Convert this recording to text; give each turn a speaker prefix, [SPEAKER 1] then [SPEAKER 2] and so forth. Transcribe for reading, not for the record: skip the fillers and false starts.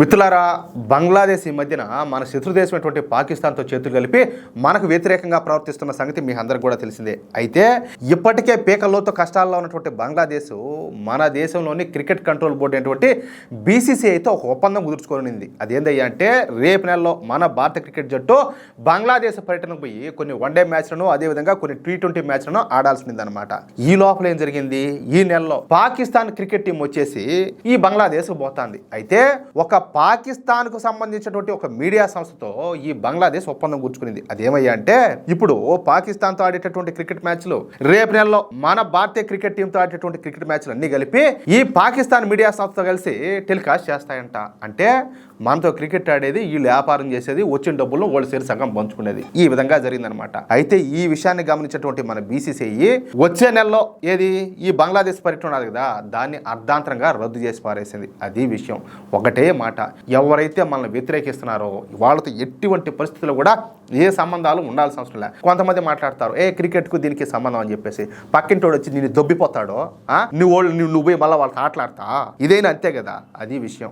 [SPEAKER 1] మిత్రులారా, బంగ్లాదేశ్ ఈ మధ్యన మన శత్రు దేశమైనటువంటి పాకిస్తాన్తో చేతులు కలిపి మనకు వ్యతిరేకంగా ప్రవర్తిస్తున్న సంగతి మీ అందరికి కూడా తెలిసిందే. అయితే ఇప్పటికే పీకల్లోతో కష్టాల్లో ఉన్నటువంటి బంగ్లాదేశ్ మన దేశంలోని క్రికెట్ కంట్రోల్ బోర్డు అయినటువంటి బీసీసీఐతో ఒక ఒప్పందం కుదుర్చుకోనుంది. అదేందయ్యా అంటే రేపు నెలలో మన భారత క్రికెట్ జట్టు బంగ్లాదేశ్ పర్యటనకు పోయి కొన్ని వన్డే మ్యాచ్లను అదేవిధంగా కొన్ని T20 మ్యాచ్లను ఆడాల్సిందనమాట. ఈ లోపల ఏం జరిగింది, ఈ నెలలో పాకిస్తాన్ క్రికెట్ టీం వచ్చేసి ఈ బంగ్లాదేశ్ పోతుంది. అయితే ఒక పాకిస్తాన్కు సంబంధించినటువంటి ఒక మీడియా సంస్థతో ఈ బంగ్లాదేశ్ ఒప్పందం కూర్చుకునింది. అదేమయ్యా అంటే ఇప్పుడు పాకిస్తాన్తో ఆడేటటువంటి క్రికెట్ మ్యాచ్లు రేపు నెలలో మన భారతీయ క్రికెట్ టీంతో ఆడేటటువంటి క్రికెట్ మ్యాచ్లు అన్ని కలిపి ఈ పాకిస్తాన్ మీడియా సంస్థతో కలిసి టెలికాస్ట్ చేస్తాయంట. అంటే మనతో క్రికెట్ ఆడేది, వీళ్ళు వ్యాపారం చేసేది, వచ్చిన డబ్బులను వాళ్ళు సేరి సగం పంచుకునేది. ఈ విధంగా జరిగిందనమాట. అయితే ఈ విషయాన్ని గమనించినటువంటి మన బీసీసీఐ వచ్చే నెలలో ఏది ఈ బంగ్లాదేశ్ పర్యటన ఉన్నది కదా, దాన్ని అర్ధాంతరంగా రద్దు చేసి పారేసింది. అది విషయం. ఒకటే మాట, ఎవరైతే మనల్ని వ్యతిరేకిస్తున్నారో వాళ్ళతో ఎటువంటి పరిస్థితుల్లో కూడా ఏ సంబంధాలు ఉండాల్సిన అవసరం లేదు. కొంతమంది మాట్లాడతారు, క్రికెట్కు దీనికి సంబంధం అని చెప్పేసి. పక్కింటోడు వచ్చి నేను దొబ్బిపోతాడో, నువ్వు పోయి మళ్ళీ వాళ్ళతో ఆటలాడతా, ఇదైనా అంతే కదా. అది విషయం.